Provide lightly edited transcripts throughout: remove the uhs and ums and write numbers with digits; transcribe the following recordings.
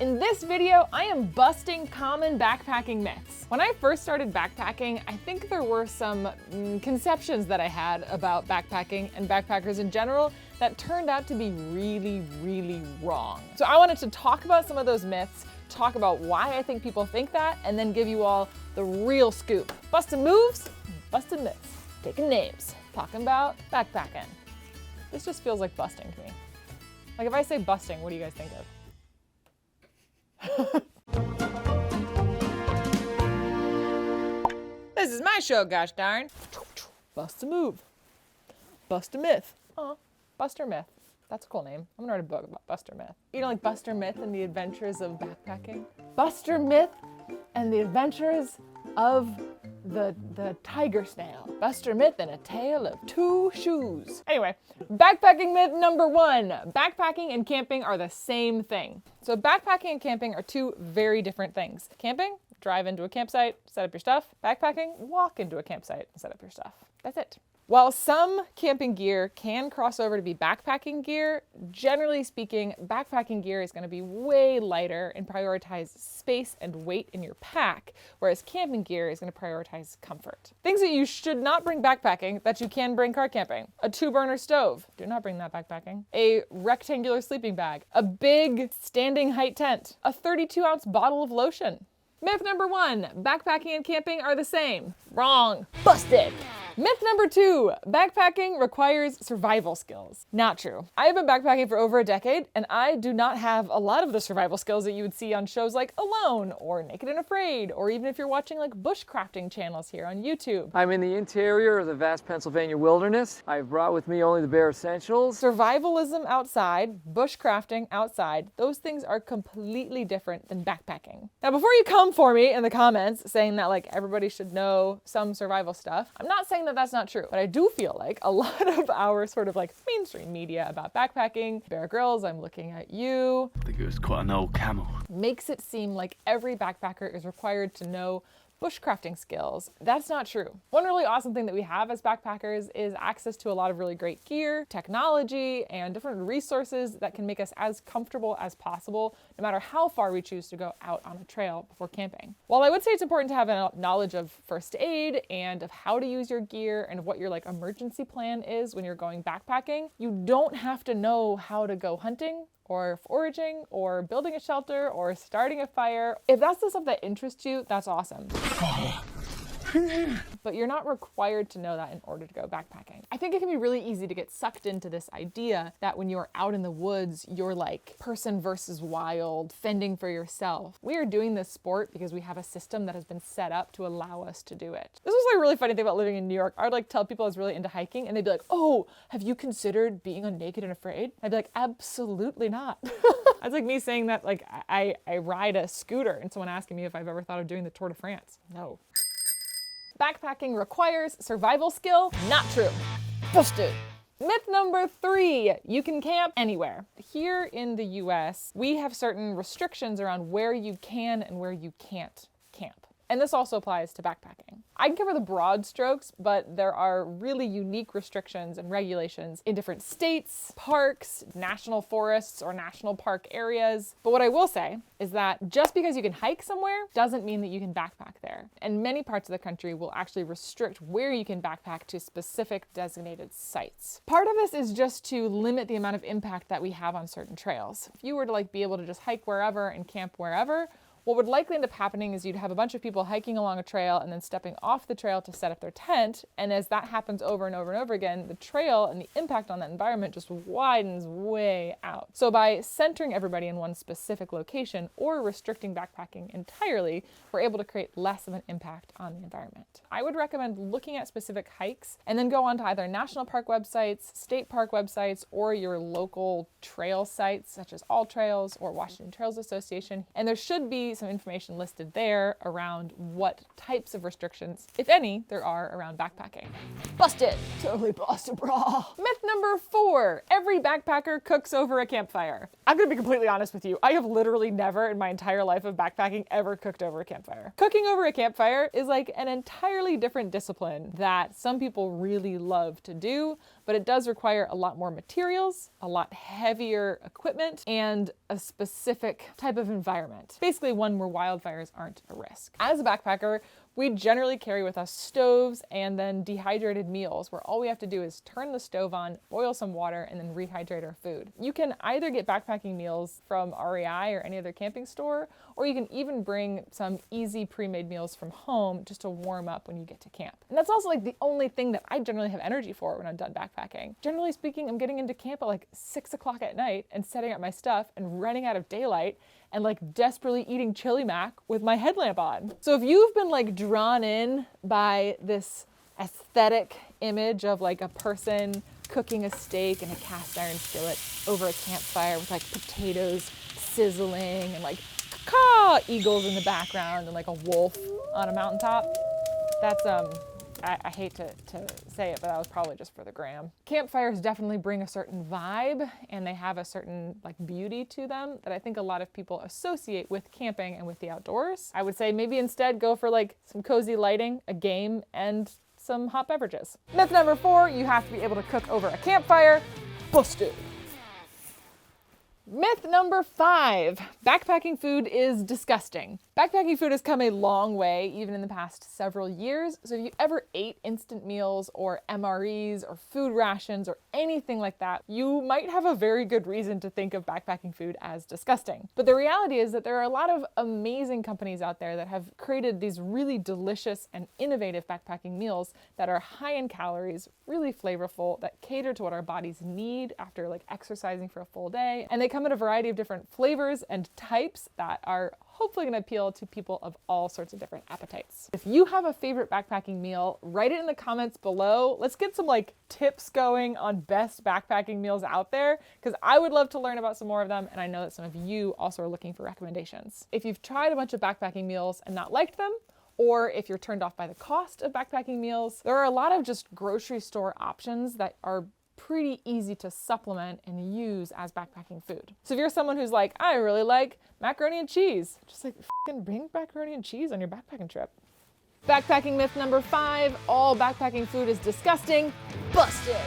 In this video, I am busting common backpacking myths. When I first started backpacking, I think there were some conceptions that I had about backpacking and backpackers in general that turned out to be really, really wrong. So I wanted to talk about some of those myths, talk about why I think people think that, and then give you all the real scoop. Busting moves, busting myths, taking names, talking about backpacking. This just feels like busting to me. Like if I say busting, what do you guys think of? This is my show, gosh darn. Bust a move. Bust a myth. Oh, Buster Myth. That's a cool name. I'm gonna write a book about Buster Myth. You know, like Buster Myth and the Adventures of Backpacking? Buster Myth and the Adventures of the tiger snail. Buster Myth and a tale of two shoes. Anyway, backpacking myth number one. Backpacking and camping are the same thing. So backpacking and camping are two very different things. Camping, drive into a campsite, set up your stuff. Backpacking, walk into a campsite and set up your stuff. That's it. While some camping gear can cross over to be backpacking gear, generally speaking, backpacking gear is going to be way lighter and prioritize space and weight in your pack, whereas camping gear is going to prioritize comfort. Things that you should not bring backpacking that you can bring car camping. A 2-burner stove. Do not bring that backpacking. A rectangular sleeping bag. A big standing height tent. A 32-ounce bottle of lotion. Myth number one, backpacking and camping are the same. Wrong. Busted. Myth number two, backpacking requires survival skills. Not true. I have been backpacking for over a decade, and I do not have a lot of the survival skills that you would see on shows like Alone, or Naked and Afraid, or even if you're watching like bushcrafting channels here on YouTube. I'm in the interior of the vast Pennsylvania wilderness. I've brought with me only the bare essentials. Survivalism outside, bushcrafting outside, those things are completely different than backpacking. Now, before you come for me in the comments saying that like everybody should know some survival stuff, I'm not saying that that's not true, but I do feel like a lot of our sort of like mainstream media about backpacking, Bear Grylls, I'm looking at you. I think it was quite an old camel. Makes it seem like every backpacker is required to know bushcrafting skills. That's not true. One really awesome thing that we have as backpackers is access to a lot of really great gear, technology, and different resources that can make us as comfortable as possible, no matter how far we choose to go out on a trail before camping. While I would say it's important to have a knowledge of first aid and of how to use your gear and what your like emergency plan is when you're going backpacking, you don't have to know how to go hunting or foraging, or building a shelter, or starting a fire. If that's the stuff that interests you, that's awesome. But you're not required to know that in order to go backpacking. I think it can be really easy to get sucked into this idea that when you're out in the woods, you're like person versus wild, fending for yourself. We are doing this sport because we have a system that has been set up to allow us to do it. This was like a really funny thing about living in New York. I would like tell people I was really into hiking and they'd be like, oh, have you considered being on Naked and Afraid? I'd be like, absolutely not. That's like me saying that like I ride a scooter and someone asking me if I've ever thought of doing the Tour de France. No. Backpacking requires survival skill. Not true. Busted. Myth number three, you can camp anywhere. Here in the US, we have certain restrictions around where you can and where you can't camp. And this also applies to backpacking. I can cover the broad strokes, but there are really unique restrictions and regulations in different states, parks, national forests, or national park areas. But what I will say is that just because you can hike somewhere doesn't mean that you can backpack there. And many parts of the country will actually restrict where you can backpack to specific designated sites. Part of this is just to limit the amount of impact that we have on certain trails. If you were to like be able to just hike wherever and camp wherever, what would likely end up happening is you'd have a bunch of people hiking along a trail and then stepping off the trail to set up their tent. And as that happens over and over and over again, the trail and the impact on that environment just widens way out. So by centering everybody in one specific location or restricting backpacking entirely, we're able to create less of an impact on the environment. I would recommend looking at specific hikes and then go on to either national park websites, state park websites, or your local trail sites such as All Trails or Washington Trails Association. And there should be some information listed there around what types of restrictions, if any, there are around backpacking. Busted! Totally busted, bro. Myth number 4, every backpacker cooks over a campfire. I'm gonna be completely honest with you. I have literally never in my entire life of backpacking ever cooked over a campfire. Cooking over a campfire is like an entirely different discipline that some people really love to do, but it does require a lot more materials, a lot heavier equipment, and a specific type of environment. Basically one where wildfires aren't a risk. As a backpacker, we generally carry with us stoves and then dehydrated meals where all we have to do is turn the stove on, boil some water, and then rehydrate our food. You can either get backpacking meals from REI or any other camping store, or you can even bring some easy pre-made meals from home just to warm up when you get to camp. And that's also like the only thing that I generally have energy for when I'm done backpacking. Generally speaking, I'm getting into camp at like 6 o'clock at night and setting up my stuff and running out of daylight and like desperately eating chili mac with my headlamp on. So if you've been like drawn in by this aesthetic image of like a person cooking a steak in a cast iron skillet over a campfire with like potatoes sizzling and like caw eagles in the background and like a wolf on a mountaintop, that's I hate to say it, but that was probably just for the gram. Campfires definitely bring a certain vibe and they have a certain like beauty to them that I think a lot of people associate with camping and with the outdoors. I would say maybe instead go for like some cozy lighting, a game, and some hot beverages. Myth number 4, you have to be able to cook over a campfire. Busted. Myth number 5, backpacking food is disgusting. Backpacking food has come a long way, even in the past several years. So if you ever ate instant meals or MREs or food rations or anything like that, you might have a very good reason to think of backpacking food as disgusting. But the reality is that there are a lot of amazing companies out there that have created these really delicious and innovative backpacking meals that are high in calories, really flavorful, that cater to what our bodies need after like exercising for a full day. And they come in a variety of different flavors and types that are hopefully going to appeal to people of all sorts of different appetites. If you have a favorite backpacking meal, write it in the comments below. Let's get some like tips going on best backpacking meals out there, because I would love to learn about some more of them, and I know that some of you also are looking for recommendations. If you've tried a bunch of backpacking meals and not liked them, or if you're turned off by the cost of backpacking meals, there are a lot of just grocery store options that are pretty easy to supplement and use as backpacking food. So if you're someone who's like, I really like macaroni and cheese, just like fucking bring macaroni and cheese on your backpacking trip. Backpacking myth number 5, all backpacking food is disgusting. Busted.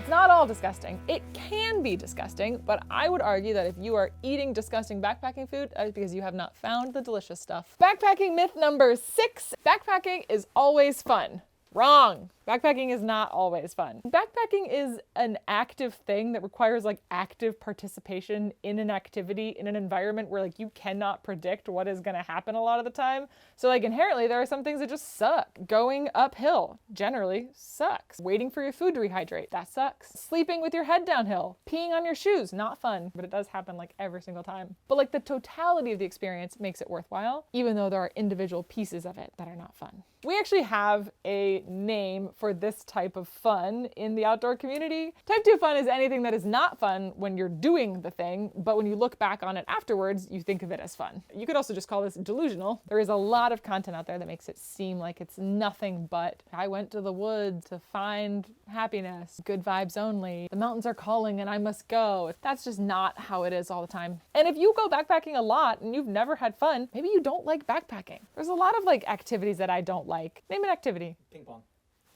It's not all disgusting. It can be disgusting, but I would argue that if you are eating disgusting backpacking food, that is because you have not found the delicious stuff. Backpacking myth number 6, backpacking is always fun. Wrong. Backpacking is not always fun. Backpacking is an active thing that requires like active participation in an activity in an environment where like you cannot predict what is going to happen a lot of the time. So like inherently there are some things that just suck. Going uphill generally sucks. Waiting for your food to rehydrate, that sucks. Sleeping with your head downhill, peeing on your shoes, not fun, but it does happen like every single time. But like the totality of the experience makes it worthwhile, even though there are individual pieces of it that are not fun. We actually have a name for this type of fun in the outdoor community. Type 2 fun is anything that is not fun when you're doing the thing, but when you look back on it afterwards, you think of it as fun. You could also just call this delusional. There is a lot of content out there that makes it seem like it's nothing but I went to the woods to find happiness, good vibes only, the mountains are calling and I must go. That's just not how it is all the time. And if you go backpacking a lot and you've never had fun, maybe you don't like backpacking. There's a lot of like activities that I don't like. Name an activity. Ping pong.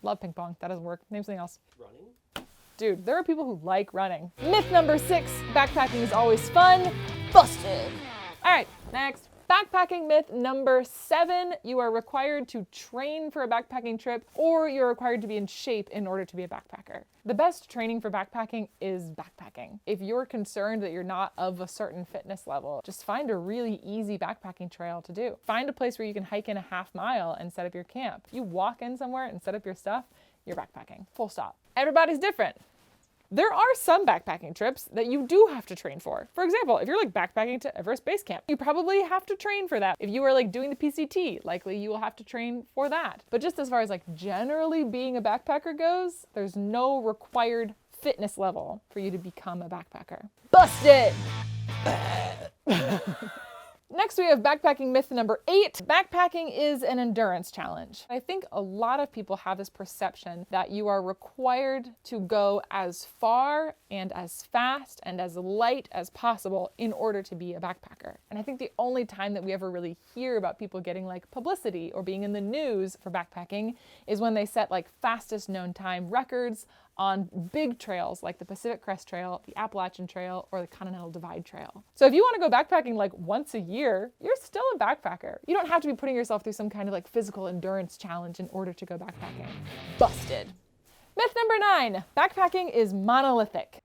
Love ping pong. That doesn't work. Name something else. Running. Dude, there are people who like running. Myth number 6, backpacking is always fun. Busted. All right, next. Backpacking myth number 7, you are required to train for a backpacking trip, or you're required to be in shape in order to be a backpacker. The best training for backpacking is backpacking. If you're concerned that you're not of a certain fitness level, just find a really easy backpacking trail to do. Find a place where you can hike in a half mile and set up your camp. You walk in somewhere and set up your stuff, you're backpacking. Full stop. Everybody's different. There are some backpacking trips that you do have to train for. For example, if you're like backpacking to Everest Base Camp, you probably have to train for that. If you are like doing the PCT, likely you will have to train for that. But just as far as like generally being a backpacker goes, there's no required fitness level for you to become a backpacker. Busted! Next Next, we have backpacking myth number 8. Backpacking is an endurance challenge. I think a lot of people have this perception that you are required to go as far and as fast and as light as possible in order to be a backpacker. And I think the only time that we ever really hear about people getting like publicity or being in the news for backpacking is when they set like fastest known time records on big trails like the Pacific Crest Trail, the Appalachian Trail, or the Continental Divide Trail. So if you want to go backpacking like once a year, you're still a backpacker. You don't have to be putting yourself through some kind of like physical endurance challenge in order to go backpacking. Busted. Myth number 9, backpacking is monolithic.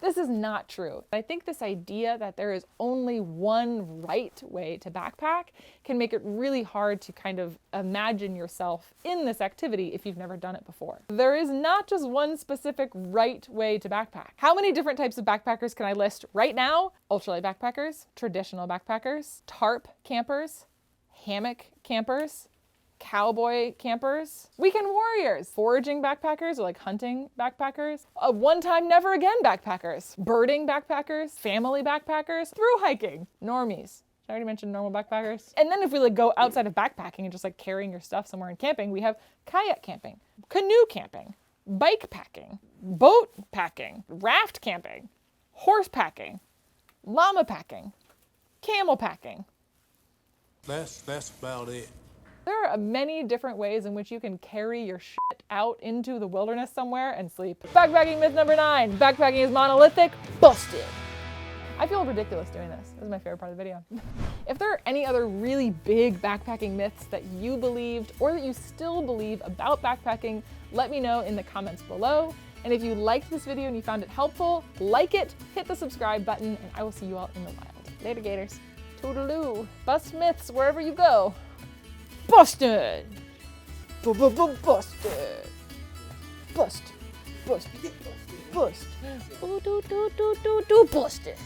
This is not true. I think this idea that there is only one right way to backpack can make it really hard to kind of imagine yourself in this activity if you've never done it before. There is not just one specific right way to backpack. How many different types of backpackers can I list right now? Ultralight backpackers, traditional backpackers, tarp campers, hammock campers, cowboy campers, weekend warriors, foraging backpackers or like hunting backpackers, one time never again backpackers, birding backpackers, family backpackers, through hiking, normies. I already mentioned normal backpackers. And then if we like go outside of backpacking and just like carrying your stuff somewhere and camping, we have kayak camping, canoe camping, bike packing, boat packing, raft camping, horse packing, llama packing, camel packing. That's about it. There are many different ways in which you can carry your shit out into the wilderness somewhere and sleep. Backpacking myth number 9, backpacking is monolithic. Busted. I feel ridiculous doing this. This is my favorite part of the video. If there are any other really big backpacking myths that you believed or that you still believe about backpacking, let me know in the comments below. And if you liked this video and you found it helpful, like it, hit the subscribe button, and I will see you all in the wild. Later, gators. Toodaloo. Bust myths wherever you go. Busted! Busted! Bust. Bust. Bust. Busted.